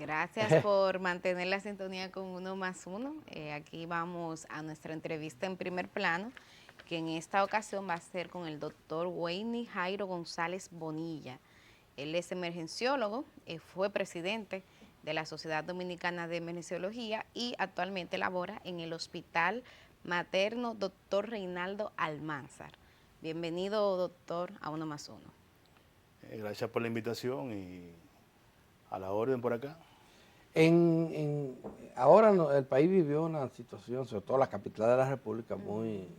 Gracias por mantener la sintonía con Uno más Uno. Aquí vamos a nuestra entrevista en primer plano, que en esta ocasión va a ser con el doctor Wayne Jairo González Bonilla. Él es emergenciólogo, fue presidente de la Sociedad Dominicana de Emergenciología y actualmente labora en el Hospital Materno Doctor Reinaldo Almanzar. Bienvenido, doctor, a Uno más Uno. Gracias por la invitación y a la orden por acá. Ahora el país vivió una situación, sobre todo la capital de la República, muy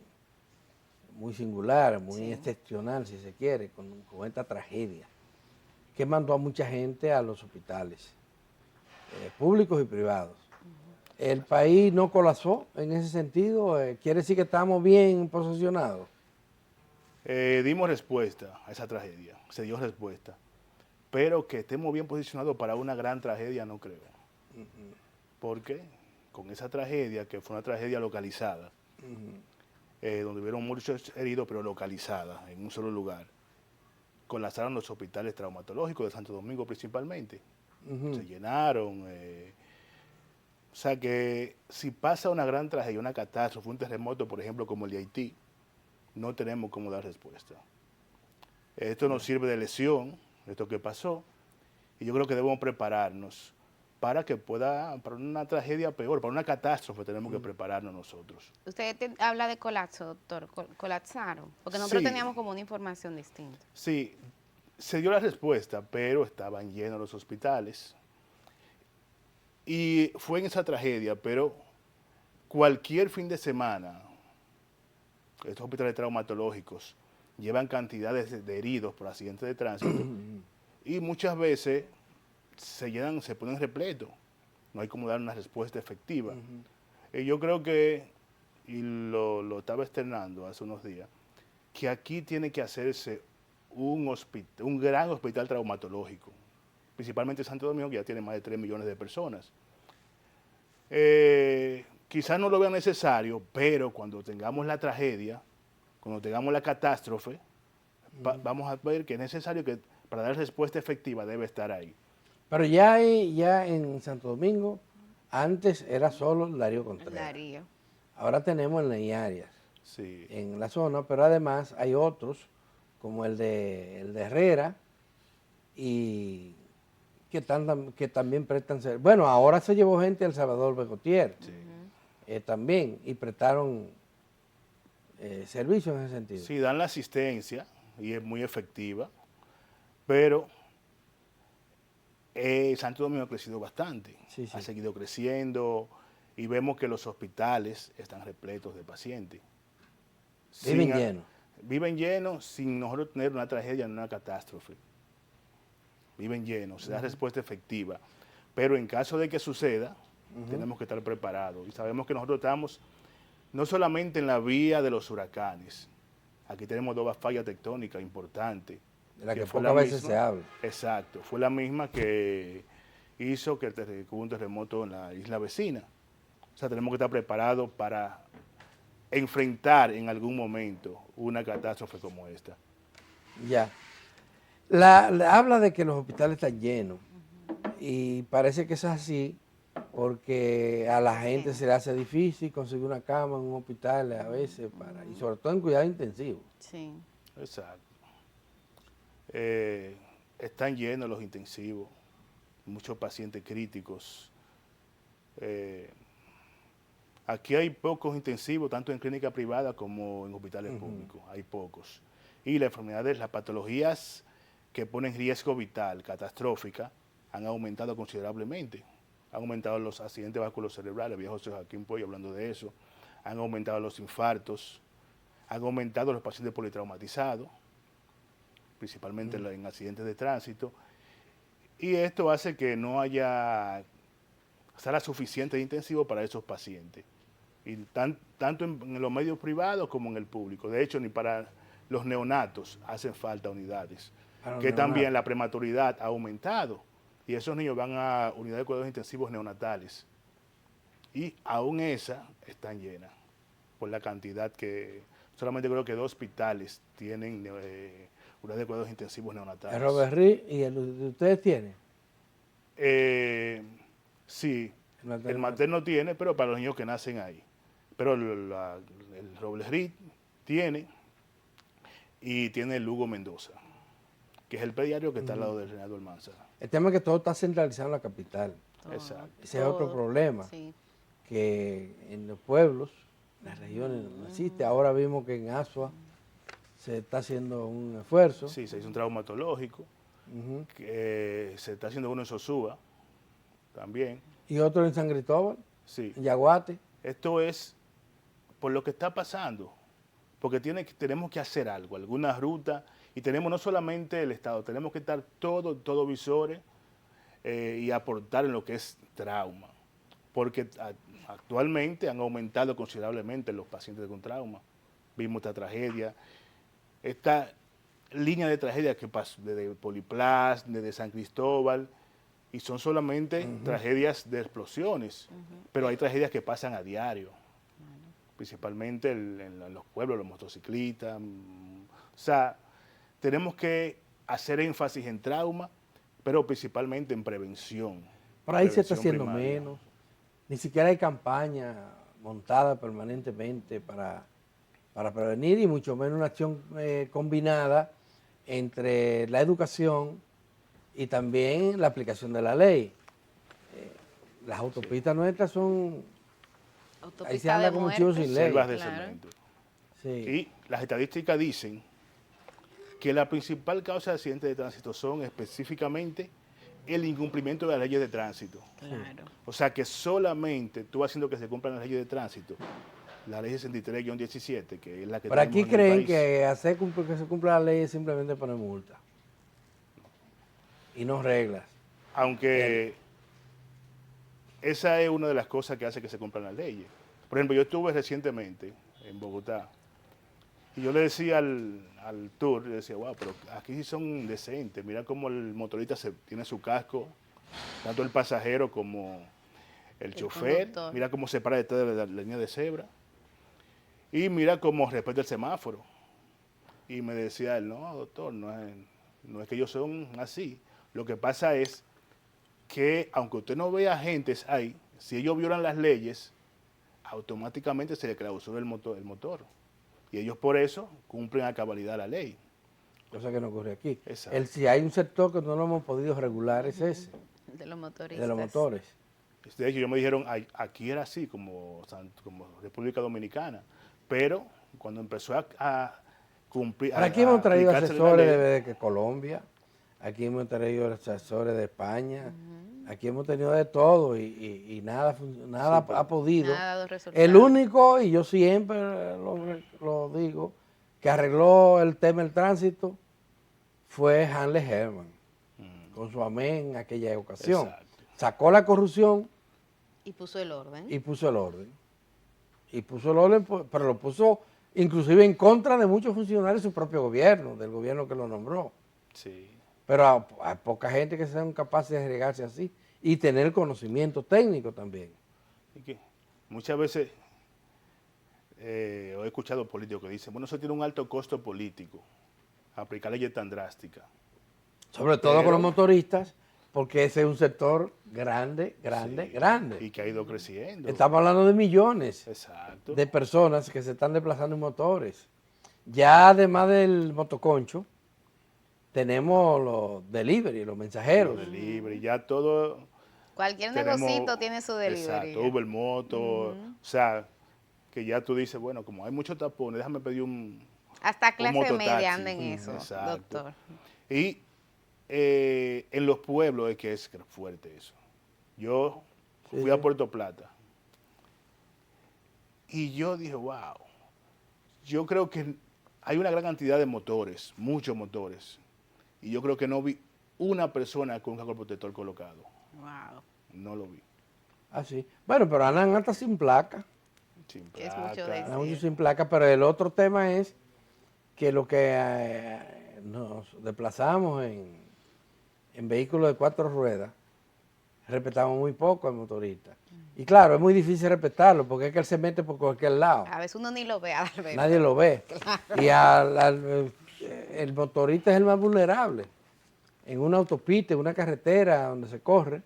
singular, muy excepcional, si se quiere, con esta tragedia, que mandó a mucha gente a los hospitales, públicos y privados. El país no colapsó en ese sentido, quiere decir que estamos bien posicionados. Dimos respuesta a esa tragedia, se dio respuesta, pero que estemos bien posicionados para una gran tragedia no creo. Porque con esa tragedia, que fue una tragedia localizada, donde hubieron muchos heridos, pero localizada, en un solo lugar, colapsaron los hospitales traumatológicos de Santo Domingo principalmente. Se llenaron. O sea que si pasa una gran tragedia, una catástrofe, un terremoto, por ejemplo, como el de Haití, no tenemos cómo dar respuesta. Esto nos sirve de lección, esto que pasó, y yo creo que debemos prepararnos para para una tragedia peor, para una catástrofe tenemos que prepararnos nosotros. Usted habla de colapso, doctor, colapsaron, porque nosotros Sí, teníamos como una información distinta. sí, se dio la respuesta, pero estaban llenos los hospitales. Y fue en esa tragedia, pero cualquier fin de semana, estos hospitales traumatológicos llevan cantidades de heridos por accidentes de tránsito y muchas veces se llenan, se ponen repletos. No hay como dar una respuesta efectiva. Y yo creo que, y lo estaba externando hace unos días, que aquí tiene que hacerse un gran hospital traumatológico, principalmente Santo Domingo, que ya tiene más de 3 millones de personas. Quizás no lo vean necesario, pero cuando tengamos la tragedia, cuando tengamos la catástrofe, vamos a ver que es necesario que para dar respuesta efectiva debe estar ahí. Pero ya en Santo Domingo, antes era solo Darío Contreras. Darío. Ahora tenemos en Ley Arias, Sí. en la zona, pero además hay otros, como el de Herrera, y que también prestan servicio. Bueno, ahora se llevó gente al Salvador Begotier, también, y prestaron servicio en ese sentido. Sí, dan la asistencia y es muy efectiva, pero Santo Domingo ha crecido bastante, Sí, sí. ha seguido creciendo y vemos que los hospitales están repletos de pacientes. Viven llenos. Viven llenos sin nosotros tener una tragedia ni una catástrofe. Viven llenos, se da respuesta efectiva. Pero en caso de que suceda, tenemos que estar preparados. Y sabemos que nosotros estamos no solamente en la vía de los huracanes, aquí tenemos dos fallas tectónicas importantes. De la que fue pocas veces se habla. Exacto, fue la misma que hizo que hubo un terremoto en la isla vecina. O sea, tenemos que estar preparados para enfrentar en algún momento una catástrofe como esta. Ya. Habla de que los hospitales están llenos y parece que eso es así porque a la gente se le hace difícil conseguir una cama en un hospital a veces, y sobre todo en cuidado intensivo. Sí. Exacto. Están llenos los intensivos, muchos pacientes críticos. Aquí hay pocos intensivos, tanto en clínica privada como en hospitales públicos, hay pocos. Y las enfermedades, las patologías que ponen riesgo vital, catastrófica, han aumentado considerablemente. Han aumentado los accidentes vasculocerebrales, viejo José Joaquín Puello hablando de eso, han aumentado los infartos, han aumentado los pacientes politraumatizados, principalmente en accidentes de tránsito, y esto hace que no haya sala suficiente de intensivo para esos pacientes, y tanto en los medios privados como en el público. De hecho, ni para los neonatos hacen falta unidades, que también la prematuridad ha aumentado, y esos niños van a unidades de cuidados intensivos neonatales, y aún esas están llenas, por la cantidad que, solamente creo que 2 hospitales tienen unidades de cuidados intensivos neonatales. El Robert Reed y el de ustedes tienen. Sí, El el materno tiene, pero para los niños que nacen ahí. Pero el Robles Reed tiene, y tiene el Hugo Mendoza, que es el pediatrio que está al lado del Reinaldo Almanzar. El tema es que todo está centralizado en la capital. Todo, Exacto. Ese es otro problema, Sí. que en los pueblos, las regiones no existe. Ahora vimos que en Asua se está haciendo un esfuerzo. Sí, se hizo un traumatológico, Ujú. que se está haciendo uno en Sosúa también. Y otro en San Cristóbal, Sí, en Yaguate. esto es por lo que está pasando, porque tenemos que hacer algo, alguna ruta, y tenemos no solamente el Estado, tenemos que estar todos visores y aportar en lo que es trauma, porque actualmente han aumentado considerablemente los pacientes con trauma. Vimos esta tragedia, esta línea de tragedia que pasó desde Poliplas, desde San Cristóbal, y son solamente tragedias de explosiones, pero hay tragedias que pasan a diario, principalmente en los pueblos, los motociclistas. O sea, tenemos que hacer énfasis en trauma, pero principalmente en prevención. Por ahí se está prevención haciendo primaria. menos. Ni siquiera hay campaña montada permanentemente para prevenir, y mucho menos una acción combinada entre la educación y también la aplicación de la ley. Las autopistas nuestras son... Ahí se Autopista anda de como chivo muerte. sin ley. Selvas de Claro. cemento. Sí. Y las estadísticas dicen que la principal causa de accidentes de tránsito son específicamente el incumplimiento de las leyes de tránsito. Claro. O sea que solamente tú haciendo que se cumplan las leyes de tránsito, la ley 63-17, que es la que Pero aquí tenemos en el creen país. que hacer que se cumpla la ley es simplemente poner multa y no reglas. Aunque esa es una de las cosas que hace que se cumplan las leyes. Por ejemplo, yo estuve recientemente en Bogotá y yo le decía al tour, le decía, wow, pero aquí sí son decentes. Mira cómo el motorista tiene su casco, tanto el pasajero como el chofer. conductor. Mira cómo se para detrás de la línea de cebra. Y mira cómo respeta el semáforo. Y me decía él, no, doctor, no es que ellos son así. Lo que pasa es que aunque usted no vea agentes ahí, si ellos violan las leyes, automáticamente se le clausura el motor. Y ellos por eso cumplen a cabalidad la ley. Cosa que no ocurre aquí. Exacto. Si hay un sector que no lo hemos podido regular es ese, De los motoristas. de los motores. De hecho, ellos me dijeron, aquí era así, como República Dominicana. Pero cuando empezó a cumplir... Ahora aquí hemos traído aplicarse la asesores ley, de Colombia, aquí hemos traído asesores de España, aquí hemos tenido de todo y nada Sí, pero ha podido. Nada ha dado resultado. El único, y yo siempre lo digo, que arregló el tema del tránsito fue Hanley Herman, con su amén en aquella ocasión. Exacto. Sacó la corrupción Y puso el orden. y puso el orden. Pero lo puso inclusive en contra de muchos funcionarios de su propio gobierno, del gobierno que lo nombró. Sí. Pero hay poca gente que sean capaces de agregarse así y tener conocimiento técnico también. Y que muchas veces he escuchado políticos que dicen, bueno, eso tiene un alto costo político, aplicar leyes tan drásticas. Sobre todo Pero- con los motoristas, porque ese es un sector grande. Y que ha ido creciendo. Estamos hablando de millones Exacto. de personas que se están desplazando en motores. Ya además del motoconcho, tenemos los delivery, los mensajeros. Los delivery, ya todo. Cualquier tenemos- negocito tiene su delivery. Exacto, Uber Moto. O sea, que ya tú dices, bueno, como hay muchos tapones, déjame pedir un Hasta clase mototaxi. media anda en eso, Exacto. doctor. Y en los pueblos es que es fuerte eso. Yo fui a Puerto Plata y yo dije, wow, yo creo que hay una gran cantidad de motores, muchos motores, y yo creo que no vi una persona con un casco protector colocado. Wow. No lo vi. Ah, sí. Bueno, pero andan hasta sin placa. Sin Que es placa. mucho de Andan mucho Sí. sin placa, pero el otro tema es que lo que nos desplazamos en vehículos de 4 ruedas, respetamos muy poco al motorista. Y claro, es muy difícil respetarlo porque es que él se mete por cualquier lado. A veces uno ni lo ve, Adalberto. Nadie lo ve. Y el motorista es el más vulnerable. En una autopista, en una carretera donde se corre,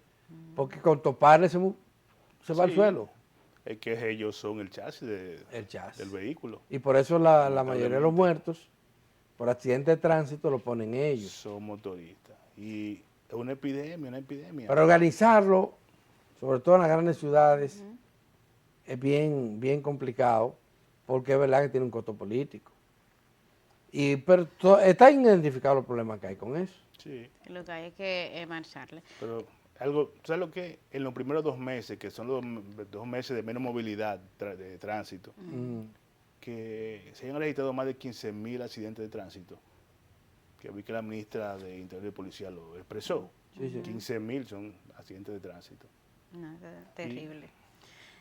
porque con toparle se va al Sí. suelo Es que ellos son el chasis el chasis. del vehículo. Y por eso la mayoría de los Lamentablemente. muertos por accidente de tránsito lo ponen ellos. Son motoristas. Y es una epidemia, una epidemia. Pero organizarlo, sobre todo en las grandes ciudades, es bien complicado, porque es verdad que tiene un costo político. Pero está identificado los problemas que hay con eso. Sí, Lo que hay es que marcharle. pero algo, ¿sabes lo que? En los primeros 2 meses, que son los 2 meses de menos movilidad de tránsito, que se han registrado más de 15.000 accidentes de tránsito, que vi que la ministra de Interior y Policía lo expresó. Sí, sí. 15.000 son accidentes de tránsito. No, terrible.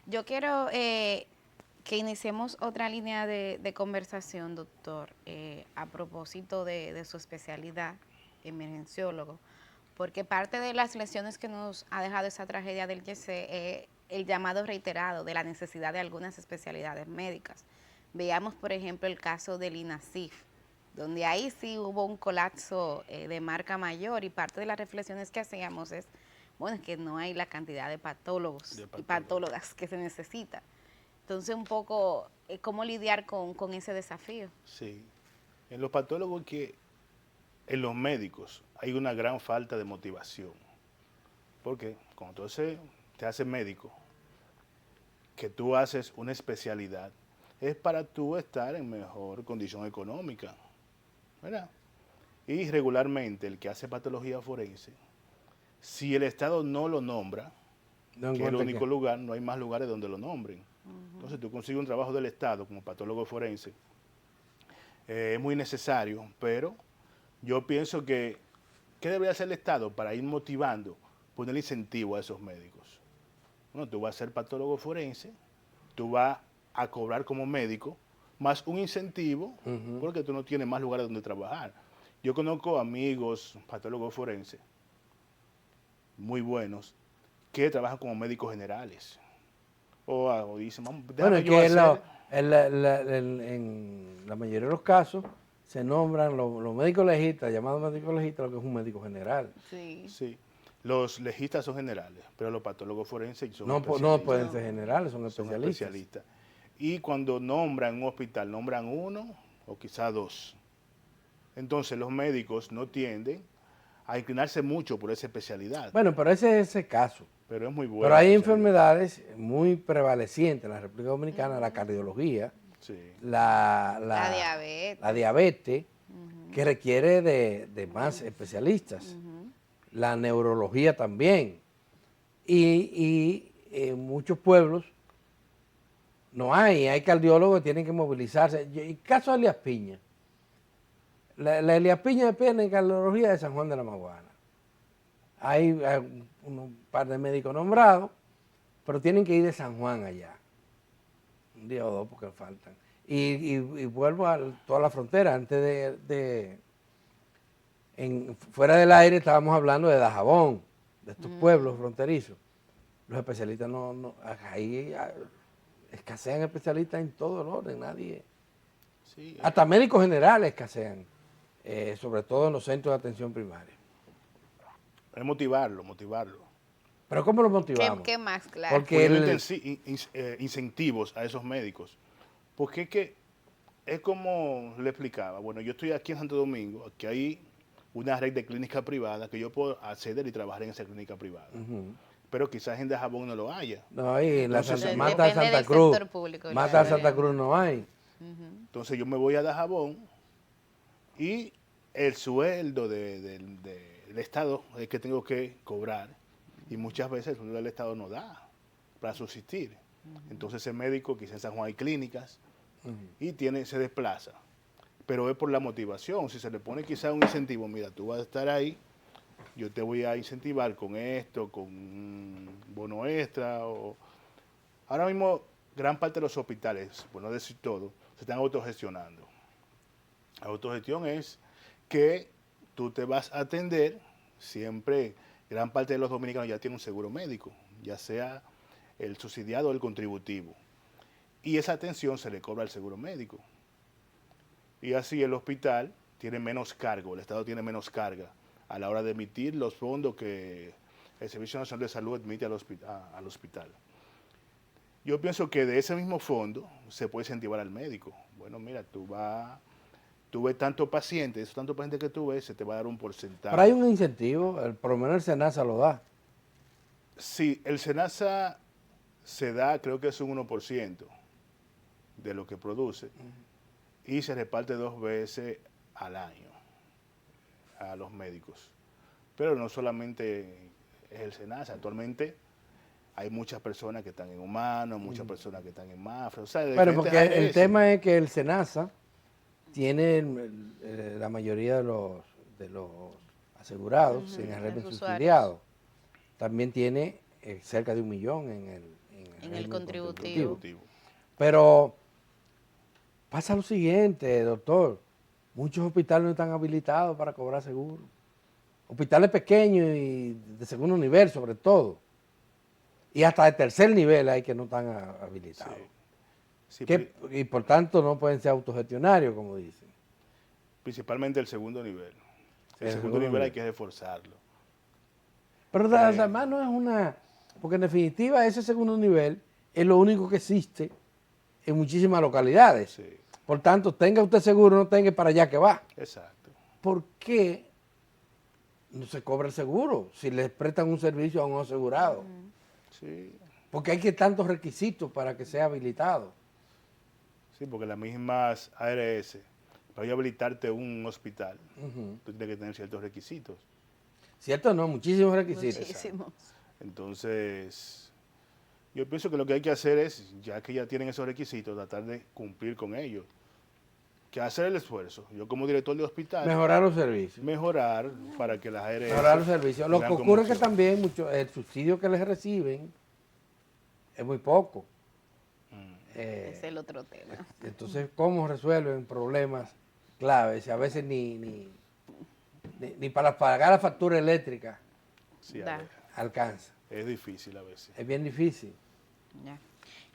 Yo quiero que iniciemos otra línea de conversación, doctor, a propósito de su especialidad, emergenciólogo, porque parte de las lecciones que nos ha dejado esa tragedia del YC es el llamado reiterado de la necesidad de algunas especialidades médicas. Veamos, por ejemplo, el caso del INASIF, donde ahí sí hubo un colapso de marca mayor, y parte de las reflexiones que hacíamos es, bueno, es que no hay la cantidad de patólogos y patólogas que se necesita. Entonces, un poco, ¿cómo lidiar con ese desafío? Sí. En los patólogos en los médicos hay una gran falta de motivación. Porque cuando te haces médico, que tú haces una especialidad, es para tú estar en mejor condición económica, ¿verdad? Y regularmente el que hace patología forense, si el Estado no lo nombra, No que es el encuentra único lugar, no hay más lugares donde lo nombren. Entonces tú consigues un trabajo del Estado como patólogo forense, es muy necesario, pero yo pienso que, ¿qué debería hacer el Estado para ir motivando, poner incentivo a esos médicos? Bueno, tú vas a ser patólogo forense, tú vas a cobrar como médico, más un incentivo, porque tú no tienes más lugares donde trabajar. Yo conozco amigos patólogos forenses muy buenos que trabajan como médicos generales. O dicen, vamos, Bueno, déjame es yo que hacer. en la mayoría de los casos se nombran los médicos legistas, llamados médicos legistas, lo que es un médico general. Sí. Sí, los legistas son generales, pero los patólogos forenses son No especialistas. pueden ser generales, son Son especialistas. especialistas. Y cuando nombran un hospital, nombran uno o quizá dos. Entonces los médicos no tienden a inclinarse mucho por esa especialidad, Bueno, pero ese es ese caso. pero es muy buena. Pero hay especialidad. enfermedades muy prevalecientes en la República Dominicana, la cardiología, Sí, La diabetes. la diabetes, que requiere de más especialistas. La neurología también. Y en muchos pueblos no hay cardiólogos que tienen que movilizarse. El caso de Elías Piña. La Elías Piña depende en cardiología de San Juan de la Maguana. Hay un par de médicos nombrados, pero tienen que ir de San Juan allá. Un día o dos porque faltan. Y vuelvo a toda la frontera. Antes fuera del aire estábamos hablando de Dajabón, de estos pueblos fronterizos. Los especialistas ahí escasean especialistas en todo el orden, nadie. sí. Hasta médicos generales escasean, sobre todo en los centros de atención primaria. Es motivarlo. Pero ¿cómo lo motivamos? ¿Qué más, claro? Porque Poniendo incentivos a esos médicos. Porque es que es como le explicaba. Bueno, yo estoy aquí en Santo Domingo, aquí hay una red de clínicas privadas que yo puedo acceder y trabajar en esa clínica privada. Pero quizás en Dajabón no lo haya. no hay, Entonces, Mata a depende Santa del Cruz, sector público, Mata a claro. Santa Cruz no hay. Entonces yo me voy a Dajabón y el sueldo del Estado es el que tengo que cobrar. Y muchas veces el sueldo del Estado no da para subsistir. Entonces el médico, quizás en San Juan hay clínicas, y se desplaza. Pero es por la motivación. Si se le pone quizás un incentivo, mira, tú vas a estar ahí, yo te voy a incentivar con esto, con un bono extra. Ahora mismo, gran parte de los hospitales, por no decir todo, se están autogestionando. La autogestión es que tú te vas a atender, siempre, gran parte de los dominicanos ya tienen un seguro médico, ya sea el subsidiado o el contributivo. Y esa atención se le cobra al seguro médico. Y así el hospital tiene menos cargo, el Estado tiene menos carga a la hora de emitir los fondos que el Servicio Nacional de Salud admite al hospital. Yo pienso que de ese mismo fondo se puede incentivar al médico. Bueno, mira, tú ves tantos pacientes, esos tantos pacientes que tú ves, se te va a dar un porcentaje. Pero hay un incentivo, por lo menos el SENASA lo da. Sí, el SENASA se da, creo que es un 1% de lo que produce y se reparte 2 veces al año a los médicos. Pero no solamente es el SENASA, actualmente hay muchas personas que están en Humano, muchas personas que están en Mafra, o sea, de Pero diferentes porque el ARS. tema es que el SENASA tiene la mayoría de los asegurados en el régimen los usuarios. subsidiado. También tiene cerca de 1 millón en el régimen contributivo. Contributivo. Pero pasa lo siguiente, doctor. Muchos hospitales no están habilitados para cobrar seguro. Hospitales pequeños y de segundo nivel, sobre todo. Y hasta de tercer nivel hay que no están habilitados. Sí, Y por tanto no pueden ser autogestionarios, como dicen. principalmente el segundo nivel. El El segundo segundo nivel nivel. hay que reforzarlo. Pero además no es una... Porque en definitiva ese segundo nivel es lo único que existe en muchísimas localidades. Sí, Por tanto, tenga usted seguro, no tenga para allá que va. exacto. ¿Por qué no se cobra el seguro si les prestan un servicio a un asegurado? Sí, Porque hay que tantos requisitos para que sea habilitado. sí, porque las mismas ARS, para habilitarte un hospital, Ujú. tú tienes que tener ciertos requisitos. ¿Cierto o no? Muchísimos requisitos. Muchísimos. Entonces, yo pienso que lo que hay que hacer es, ya que ya tienen esos requisitos, tratar de cumplir con ellos. Que hacer el esfuerzo. Yo como director de hospital, Mejorar los servicios. mejorar para que las ARS... Mejorar los servicios. Lo que vean cómo ocurre es que funciona. también el subsidio que les reciben es muy poco. Es el otro tema. Entonces, ¿cómo resuelven problemas claves? A veces ni para pagar la factura eléctrica Sí, Da. alcanza. es difícil a veces. Es bien difícil. Ya.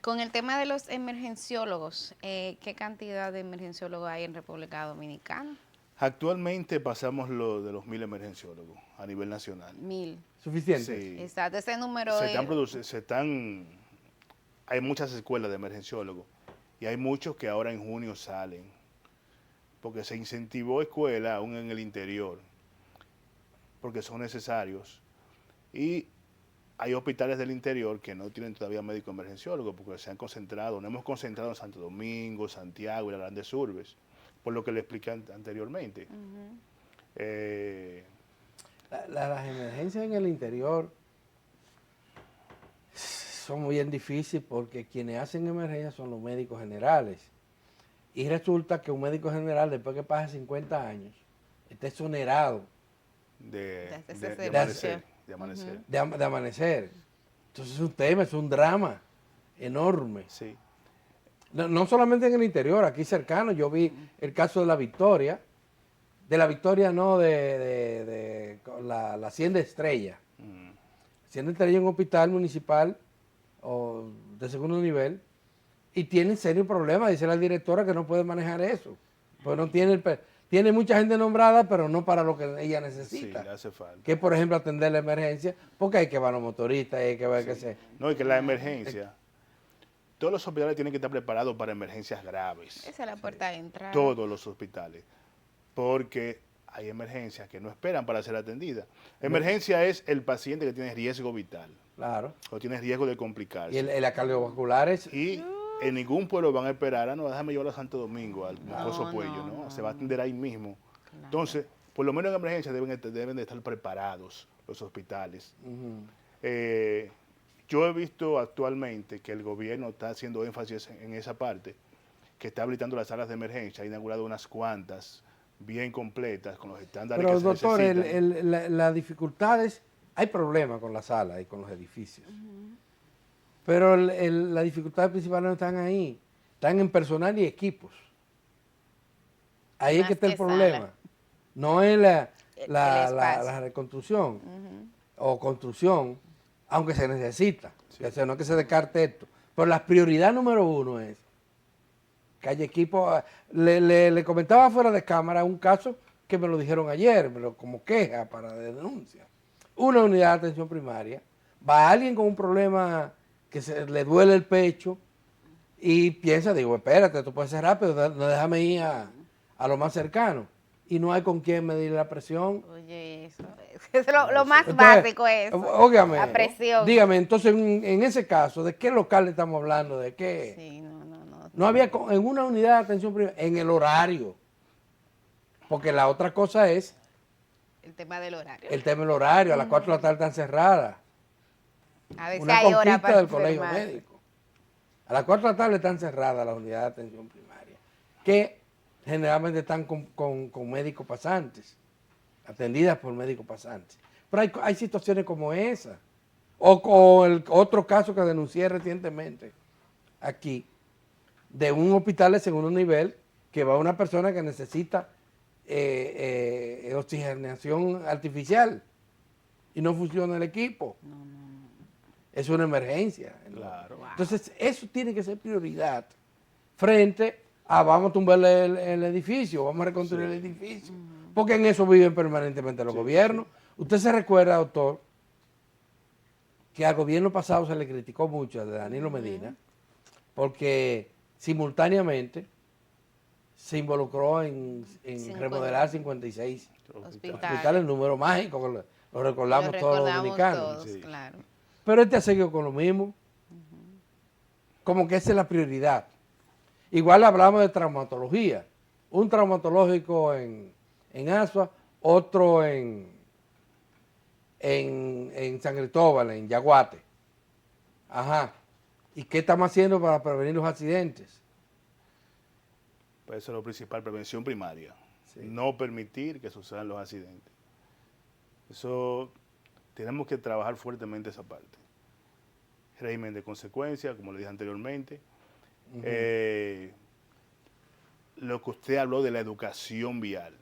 Con el tema de los emergenciólogos, ¿qué cantidad de emergenciólogos hay en República Dominicana? Actualmente pasamos lo de los 1000 emergenciólogos a nivel nacional. 1000. ¿Suficiente? Sí. Exacto, ese número hay muchas escuelas de emergenciólogos y hay muchos que ahora en junio salen, porque se incentivó escuela aún en el interior, porque son necesarios. Y hay hospitales del interior que no tienen todavía médico emergenciólogo, porque se han concentrado, nos hemos concentrado en Santo Domingo, Santiago y las grandes urbes, por lo que le expliqué anteriormente. Las emergencias en el interior son muy bien difíciles porque quienes hacen emergencias son los médicos generales. Y resulta que un médico general, después que pasa 50 años, está exonerado de ese amanecer. de amanecer. Entonces es un tema, es un drama enorme. Sí, No solamente en el interior, aquí cercano, yo vi el caso de La Victoria no, de la Hacienda Estrella. Hacienda Estrella es un hospital municipal o de segundo nivel y tiene serios problemas, dice la directora que no puede manejar eso, pues no tiene mucha gente nombrada, pero no para lo que ella sí, necesita. le hace falta. Que por ejemplo atender la emergencia, porque hay que ver a los motoristas, hay que ver que se... No, y que la emergencia, todos los hospitales tienen que estar preparados para emergencias graves. Esa es la puerta de entrada. Todos los hospitales. Porque hay emergencias que no esperan para ser atendidas. Emergencia es el paciente que tiene riesgo vital Claro. o tiene riesgo de Y complicarse. la cardiovasculares, Y en ningún pueblo van a esperar, no, déjame llevarlo a Santo Domingo, al Mocoso No, Puello, no, ¿no? Se va a atender ahí mismo. Claro. Entonces, por lo menos en emergencia deben de estar preparados los hospitales. Yo he visto actualmente que el gobierno está haciendo énfasis en esa parte, que está habilitando las salas de emergencia, ha inaugurado unas cuantas bien completas con los estándares pero que se doctor, necesitan. las dificultades, hay problemas con la sala y con los edificios. Pero las dificultades principales no están ahí, están en personal y equipos. Ahí es Más que está el que problema. sala. No es El espacio. la reconstrucción o construcción, aunque se necesita, no es que se descarte esto. Pero la prioridad número uno es que haya equipo. Le comentaba fuera de cámara un caso que me lo dijeron ayer, como queja para denuncia. una unidad de atención primaria, va alguien con un problema que se le duele el pecho y piensa, digo, espérate, esto puede ser rápido, no déjame ir a lo más cercano. Y no hay con quién medir la presión. Oye, eso es lo más Entonces, básico es óigame, la presión. dígame, entonces en ese caso, ¿de qué local estamos hablando? ¿De qué? Sí, no. No había en una unidad de atención primaria, en el horario. Porque la otra cosa es El tema del horario. el tema del horario, a las 4 de la tarde están cerradas. A veces Una hay hora conquista para del colegio enfermarse. médico. A las 4 de la tarde están cerradas las unidades de atención primaria, que generalmente están con médicos pasantes, atendidas por médicos pasantes. Pero hay situaciones como esa. O el otro caso que denuncié recientemente aquí, de un hospital de segundo nivel, que va una persona que necesita oxigenación artificial y no funciona el equipo. Es una emergencia. Claro. Entonces, eso tiene que ser prioridad frente a vamos a tumbar el edificio, vamos a reconstruir el edificio. Porque en eso viven permanentemente los gobiernos. Usted se recuerda, doctor, que al gobierno pasado se le criticó mucho a Danilo Medina porque simultáneamente se involucró en remodelar 56 hospitales, el número mágico, que lo recordamos todos los dominicanos. Todos, claro. Pero este ha seguido con lo mismo. Como que esa es la prioridad. Igual hablamos de traumatología. Un traumatológico en Asua, otro en San Cristóbal, en Yaguate. Ajá. ¿Y qué estamos haciendo para prevenir los accidentes? Pues eso es lo principal, prevención primaria. Sí. No permitir que sucedan los accidentes. Eso tenemos que trabajar fuertemente esa parte. Régimen de consecuencias, como le dije anteriormente. Lo que usted habló de la educación vial.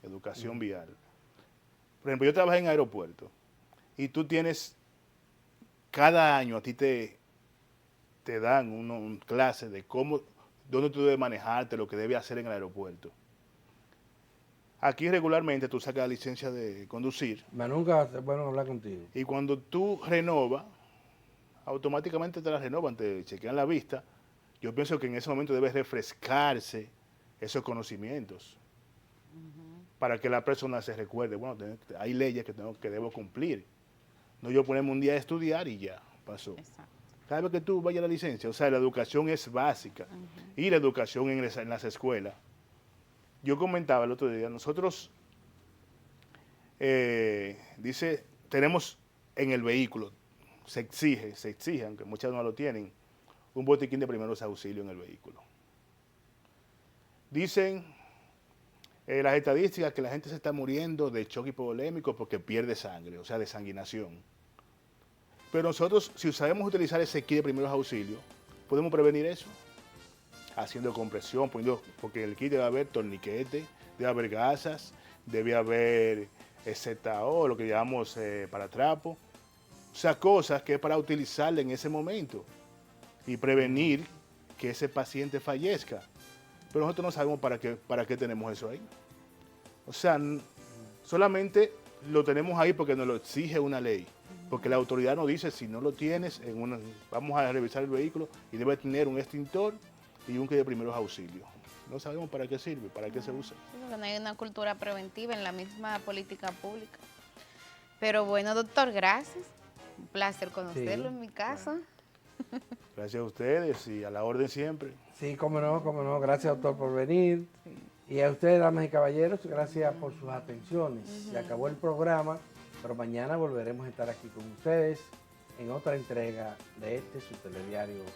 Educación vial. Por ejemplo, yo trabajé en aeropuerto y tú tienes, cada año a ti te dan una clase de cómo, dónde tú debes manejarte, lo que debes hacer en el aeropuerto. Aquí regularmente tú sacas la licencia de conducir. Nunca es bueno hablar contigo. Y cuando tú renovas, automáticamente te la renovan, te chequean la vista. Yo pienso que en ese momento debes refrescarse esos conocimientos para que la persona se recuerde, bueno, hay leyes que debo cumplir. No yo ponerme un día a estudiar y ya, pasó. Exacto. Cada vez que tú vayas a la licencia, o sea, la educación es básica. Y la educación en las escuelas. Yo comentaba el otro día, nosotros, dice, tenemos en el vehículo, se exige, aunque muchas no lo tienen, un botiquín de primeros auxilios en el vehículo. Dicen las estadísticas que la gente se está muriendo de choque hipovolémico porque pierde sangre, o sea, desanguinación. Pero nosotros, si sabemos utilizar ese kit de primeros auxilios, podemos prevenir eso. Haciendo compresión, porque en el kit debe haber torniquete, debe haber gasas, debe haber ZO, lo que llamamos paratrapo. O sea, cosas que es para utilizarla en ese momento y prevenir que ese paciente fallezca. Pero nosotros no sabemos para qué tenemos eso ahí. O sea, solamente lo tenemos ahí porque nos lo exige una ley. Porque la autoridad nos dice, si no lo tienes, vamos a revisar el vehículo y debe tener un extintor y un kit de primeros auxilios. No sabemos para qué sirve, para qué se usa. Sí, porque no hay una cultura preventiva en la misma política pública. Pero bueno, doctor, gracias. Un placer conocerlo en mi casa. Gracias a ustedes y a la orden siempre. Sí, cómo no. Gracias, doctor, por venir. Y a ustedes, damas y caballeros, gracias por sus atenciones. Se acabó el programa, pero mañana volveremos a estar aquí con ustedes en otra entrega de su telediario 1.